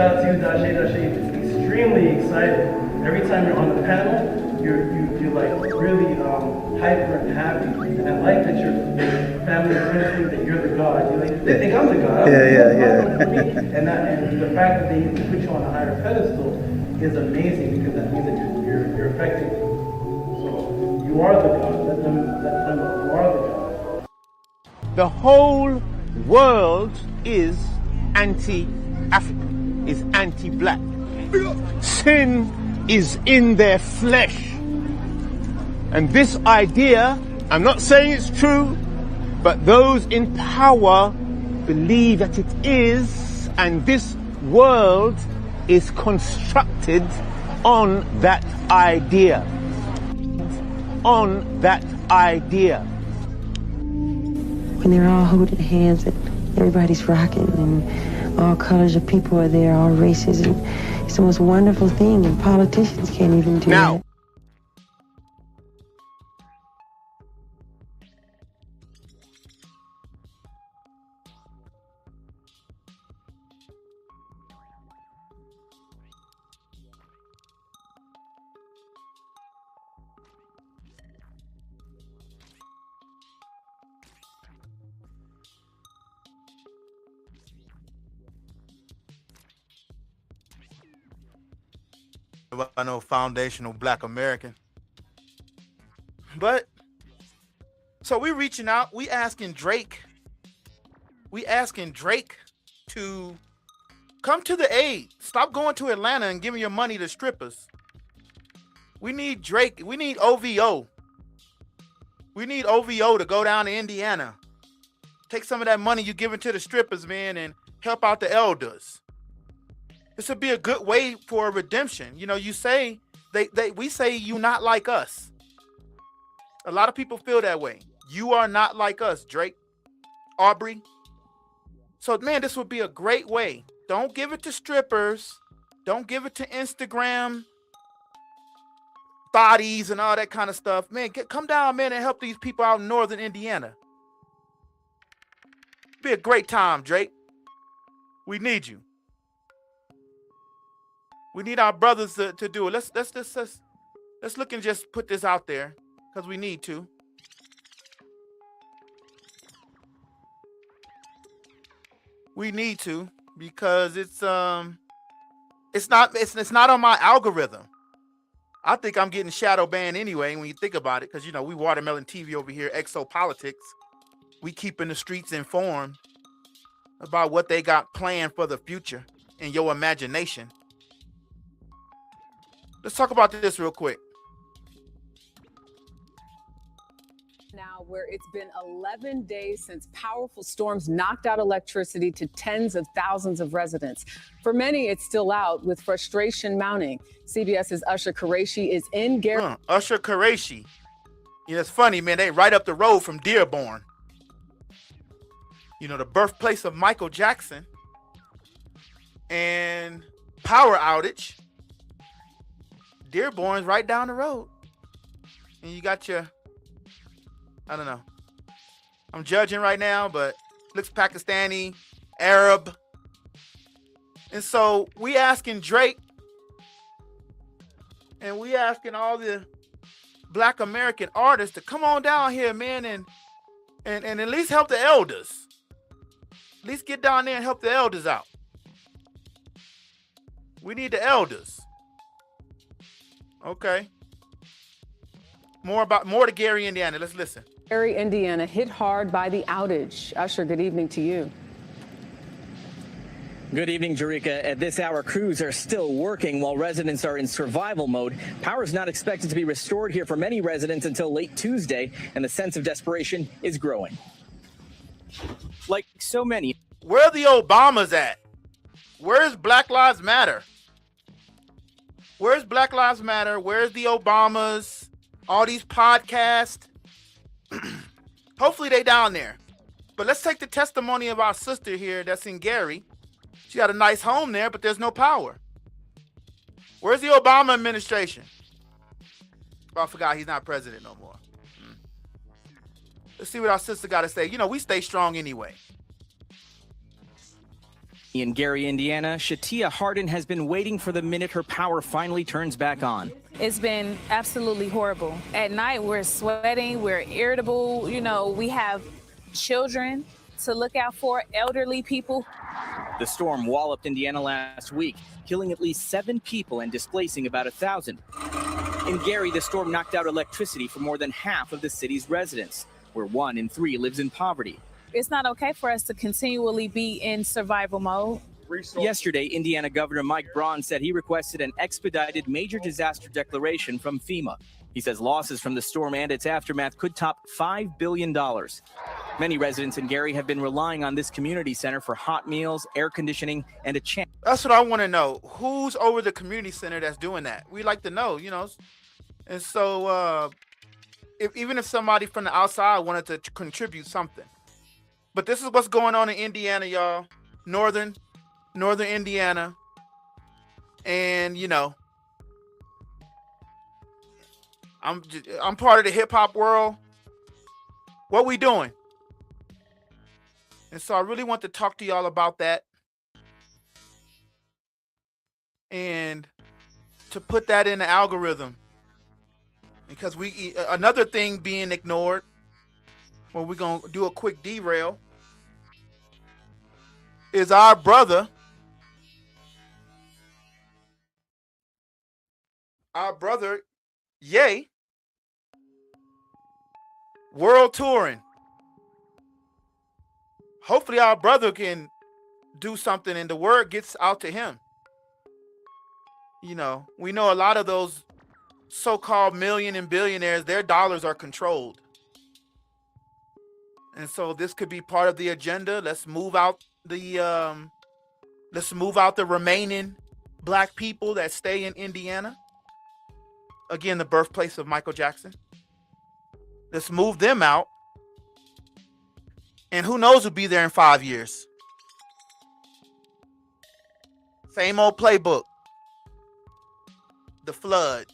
out to you, Dashe. Dashe, extremely excited. Every time you're on the panel, you're like really hyper and happy. And I like that your family and friends think that you're the God. They think I'm the God. Yeah. And the fact that they put you on a higher pedestal is amazing, because that means that you're affecting them. So you are the God. Let them know you are the God. The whole world is anti-African, is anti-black. Sin is in their flesh. And this idea, I'm not saying it's true, but those in power believe that it is, and this world is constructed on that idea. On that idea. When they're all holding hands and everybody's rocking and all colors of people are there, all races, and it's the most wonderful thing, and politicians can't even do now, that. I know foundational Black American. But so we reaching out, we asking Drake to come to the aid. Stop going to Atlanta and giving your money to strippers. We need Drake, we need OVO. We need OVO to go down to Indiana. Take some of that money you giving to the strippers, man, and help out the elders. This would be a good way for a redemption. You know, you say we say you not like us. A lot of people feel that way. You are not like us, Drake, Aubrey. So, man, this would be a great way. Don't give it to strippers. Don't give it to Instagram thotties and all that kind of stuff. Man, come down, man, and help these people out in northern Indiana. Be a great time, Drake. We need you. We need our brothers to do it. Let's look and just put this out there, because we need to. We need to, because it's not on my algorithm. I think I'm getting shadow banned anyway when you think about it, because, you know, we Watermelon TV over here, Exopolitics. We keeping the streets informed about what they got planned for the future in your imagination. Let's talk about this real quick. Now, where it's been 11 days since powerful storms knocked out electricity to tens of thousands of residents. For many, it's still out, with frustration mounting. CBS's Usher Qureshi is in Gary. Usher Qureshi. You know, it's funny, man. They right up the road from Dearborn. You know, the birthplace of Michael Jackson. And power outage. Dearborn's right down the road. And you got your, I don't know. I'm judging right now, but looks Pakistani, Arab. And so we asking Drake, and we asking all the Black American artists to come on down here, man, and at least help the elders. At least get down there and help the elders out. We need the elders. Okay. More to Gary, Indiana. Let's listen. Gary, Indiana, hit hard by the outage. Usher, good evening to you. Good evening, Jerika. At this hour, crews are still working while residents are in survival mode. Power is not expected to be restored here for many residents until late Tuesday, and the sense of desperation is growing. Like so many. Where are the Obamas at? Where's Black Lives Matter? Where's Black Lives Matter? Where's the Obamas? All these podcasts. Hopefully they down there. But let's take the testimony of our sister here that's in Gary. She got a nice home there, but there's no power. Where's the Obama administration? Oh, I forgot he's not president no more. Let's see what our sister got to say. You know, we stay strong anyway. In Gary, Indiana, Shatia Hardin has been waiting for the minute her power finally turns back on. It's been absolutely horrible. At night, we're sweating, we're irritable. You know, we have children to look out for, elderly people. The storm walloped Indiana last week, killing at least 7 people and displacing about 1,000. In Gary, the storm knocked out electricity for more than half of the city's residents, where 1 in 3 lives in poverty. It's not okay for us to continually be in survival mode. Yesterday, Indiana Governor Mike Braun said he requested an expedited major disaster declaration from FEMA. He says losses from the storm and its aftermath could top $5 billion. Many residents in Gary have been relying on this community center for hot meals, air conditioning, and a chance. That's what I want to know. Who's over the community center that's doing that? We like to know, you know. And so even if somebody from the outside wanted to contribute something. But this is what's going on in Indiana, y'all. Northern Indiana. And, you know, I'm part of the hip hop world. What we doing? And so I really want to talk to y'all about that. And to put that in the algorithm. Because another thing being ignored, well, we're going to do a quick derail, is our brother, Ye, world touring. Hopefully our brother can do something and the word gets out to him. You know, we know a lot of those so-called million and billionaires, their dollars are controlled. And so this could be part of the agenda. Let's move out the remaining black people that stay in Indiana. Again, the birthplace of Michael Jackson. Let's move them out. And who knows who'll be there in 5 years. Same old playbook. The flood.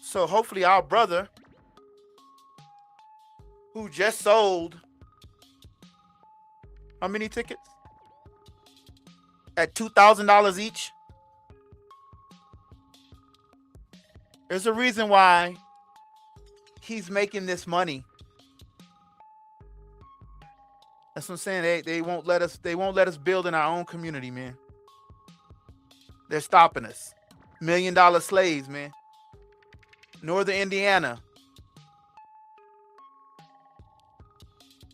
So hopefully our brother, who just sold how many tickets? At $2,000 each. There's a reason why he's making this money. That's what I'm saying. They won't let us build in our own community, man. They're stopping us. $1 million slaves, man. Northern Indiana.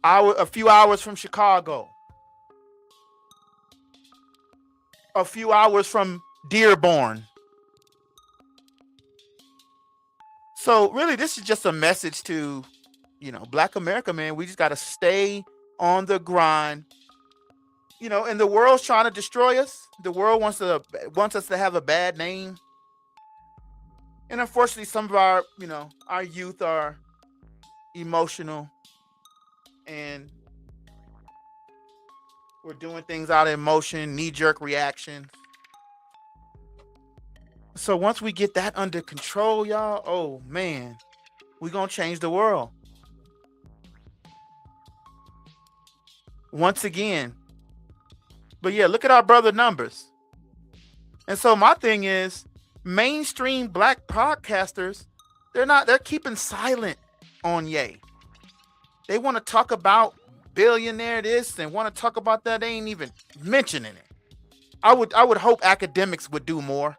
A few hours from Chicago. A few hours from Dearborn. So really, this is just a message to, you know, Black America, man. We just got to stay on the grind. You know, and the world's trying to destroy us. The world wants us to have a bad name. And unfortunately, some of our youth are emotional and we're doing things out of emotion, knee-jerk reactions. So once we get that under control, y'all, oh man, we're going to change the world. Once again. But yeah, look at our brother numbers. And so my thing is, mainstream black podcasters, they're keeping silent on Ye. They want to talk about billionaire this and want to talk about that. They ain't even mentioning it. I would hope academics would do more.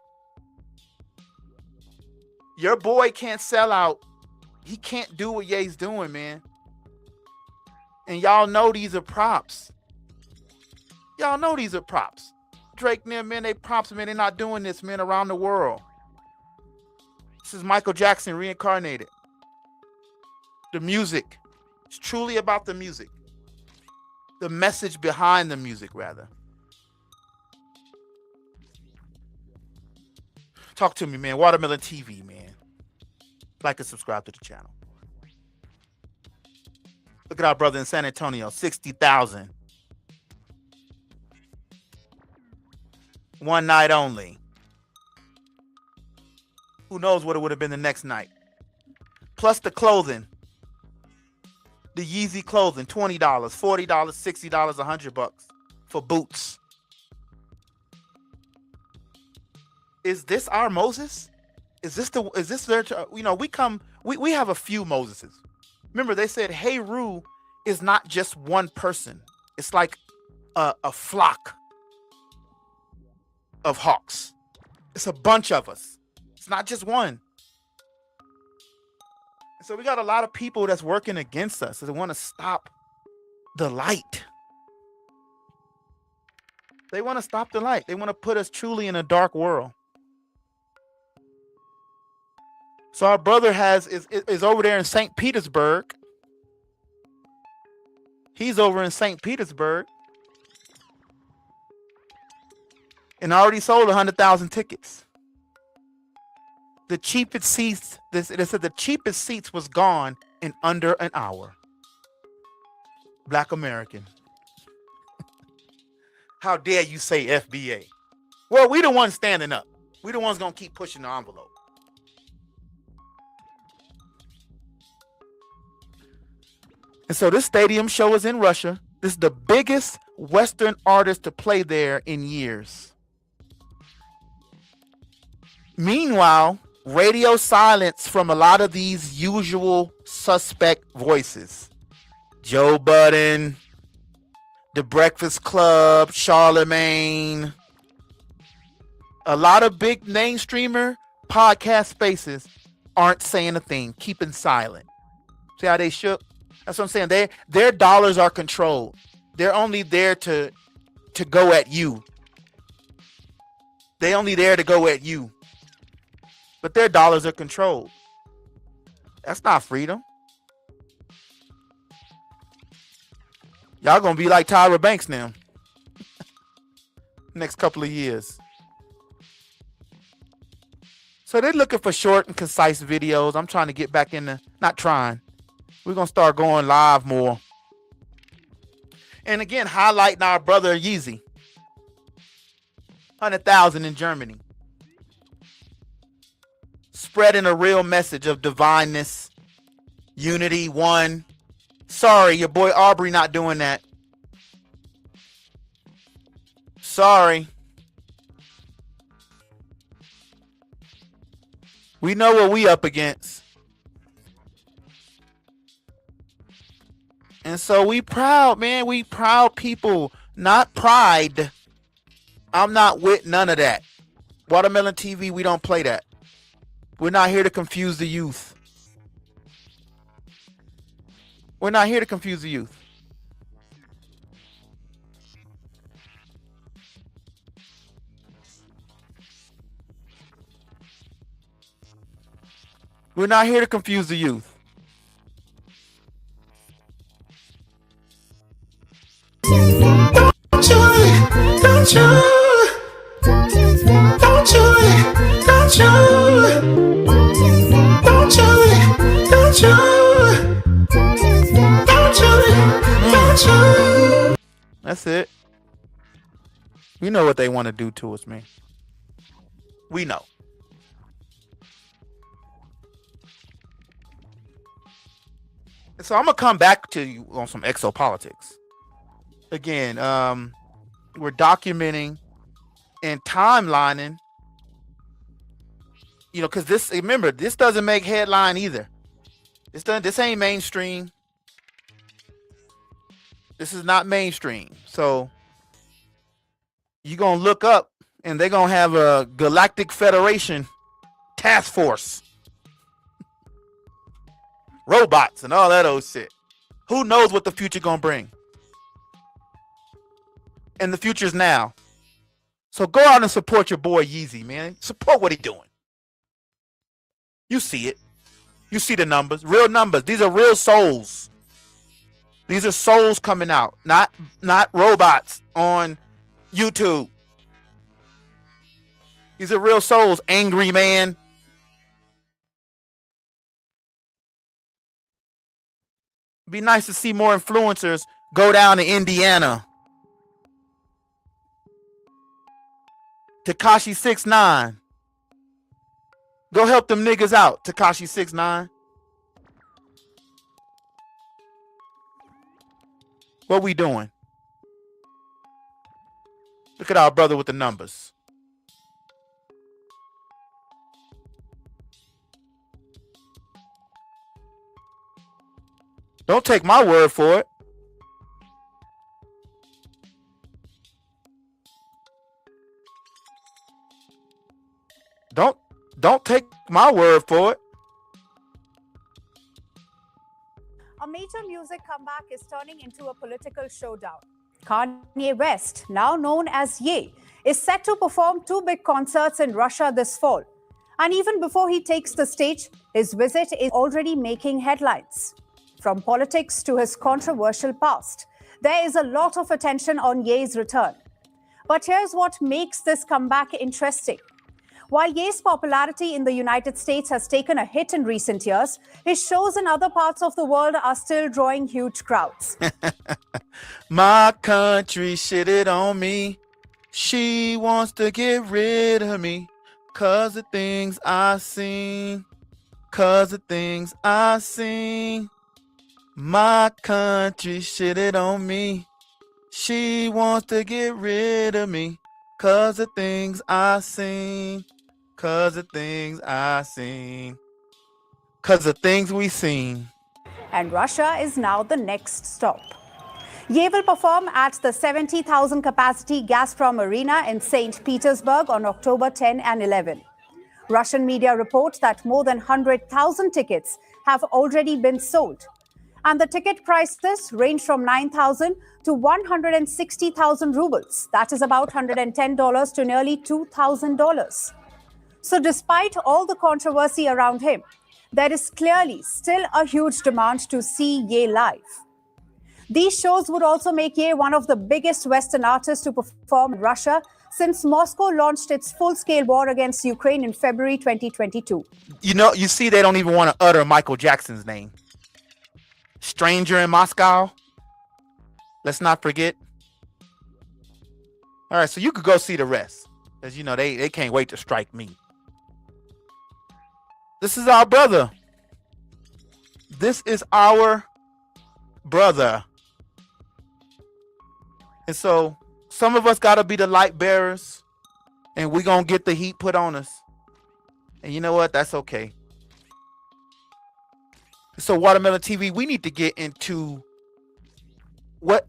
Your boy can't sell out. He can't do what Ye's doing, man. And y'all know these are props. Y'all know these are props. Drake, man, they props, man. They're not doing this, man, around the world. This is Michael Jackson reincarnated. The music. It's truly about the music. The message behind the music, rather. Talk to me, man. Watermelon TV, man. Like and subscribe to the channel. Look at our brother in San Antonio. 60,000. One night only. Who knows what it would have been the next night. Plus the clothing. The Yeezy clothing, $20, $40, $60, $100 for boots. Is this our Moses? Is this their, we have a few Moseses. Remember, they said Heru is not just one person. It's like a flock of hawks. It's a bunch of us. It's not just one. So we got a lot of people that's working against us. They want to stop the light. They want to stop the light. They want to put us truly in a dark world. So our brother is over there in St. Petersburg. He's over in St. Petersburg. And already sold 100,000 tickets. The cheapest seats, they said the cheapest seats was gone in under an hour. Black American. How dare you say FBA? Well, we the ones standing up. We the ones gonna keep pushing the envelope. And so this stadium show is in Russia. This is the biggest Western artist to play there in years. Meanwhile, radio silence from a lot of these usual suspect voices. Joe Budden, The Breakfast Club, Charlamagne. A lot of big name streamer podcast spaces aren't saying a thing, keeping silent. See how they shook? That's what I'm saying. Their dollars are controlled. They're only there to go at you. They only there to go at you. But their dollars are controlled. That's not freedom. Y'all gonna be like Tyra Banks now. Next couple of years. So they're looking for short and concise videos. I'm trying to get back in the, not trying. We're gonna start going live more. And again, highlighting our brother Yeezy. 100,000 in Germany. Spreading a real message of divineness, unity, one. Sorry, your boy Aubrey not doing that. Sorry. We know what we up against. And so we proud, man. We proud people, not pride. I'm not with none of that. Watermelon TV, we don't play that. We're not here to confuse the youth. We're not here to confuse the youth. We're not here to confuse the youth. Don't you. That's it. We know what they want to do to us, man. We know. So I'm gonna come back to you on some exopolitics. Again, we're documenting and timelining. You know, because this, remember, this doesn't make headline either. This ain't mainstream. This is not mainstream. So you're gonna look up and they're gonna have a Galactic Federation task force. Robots and all that old shit. Who knows what the future gonna bring? And the future's now. So go out and support your boy Yeezy, man. Support what he's doing. You see it. You see the numbers. Real numbers. These are real souls. These are souls coming out. Not robots on YouTube. These are real souls. Angry man. Be nice to see more influencers go down to Indiana. Tekashi 6ix9ine. Go help them niggas out, Tekashi 6ix9ine. What we doing? Look at our brother with the numbers. Don't take my word for it. Don't take my word for it. A major music comeback is turning into a political showdown. Kanye West, now known as Ye, is set to perform 2 big concerts in Russia this fall. And even before he takes the stage, his visit is already making headlines. From politics to his controversial past, there is a lot of attention on Ye's return. But here's what makes this comeback interesting. While Ye's popularity in the United States has taken a hit in recent years, his shows in other parts of the world are still drawing huge crowds. My country shitted on me. She wants to get rid of me. 'Cause of things I seen. 'Cause of things I seen. My country shitted on me. She wants to get rid of me. 'Cause of things I seen. 'Cause of things I seen. 'Cause of things we seen. And Russia is now the next stop. Ye will perform at the 70,000 capacity Gazprom Arena in St. Petersburg on October 10 and 11. Russian media report that more than 100,000 tickets have already been sold. And the ticket prices range from 9,000 to 160,000 rubles. That is about $110 to nearly $2,000. So despite all the controversy around him, there is clearly still a huge demand to see Ye live. These shows would also make Ye one of the biggest Western artists to perform in Russia since Moscow launched its full-scale war against Ukraine in February 2022. You know, you see they don't even want to utter Michael Jackson's name. Stranger in Moscow. Let's not forget. All right, so you could go see the rest. Because, you know, they can't wait to strike me. This is our brother. This is our brother. And so some of us got to be the light bearers. And we're going to get the heat put on us. And you know what? That's okay. So Watermelon TV, we need to get into what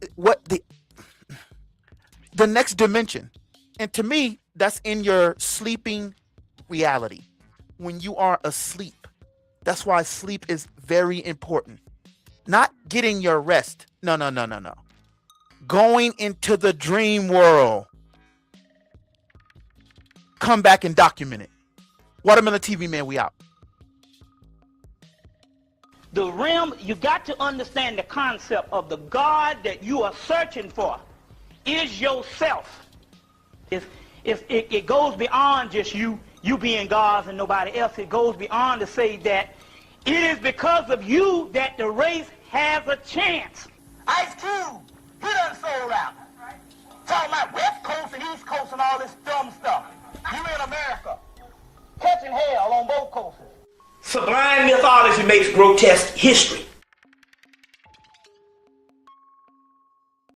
the next dimension. And to me, that's in your sleeping reality. When you are asleep. That's why sleep is very important. Not getting your rest. No. Going into the dream world. Come back and document it. Watermelon TV, man, we out. The realm, you got to understand the concept of the God that you are searching for is yourself. It goes beyond just you being God and nobody else. It goes beyond to say that it is because of you that the race has a chance. Ice Cube, he done sold out. Talking about West Coast and East Coast and all this dumb stuff. You in America, catching hell on both coasts. Sublime mythology makes grotesque history.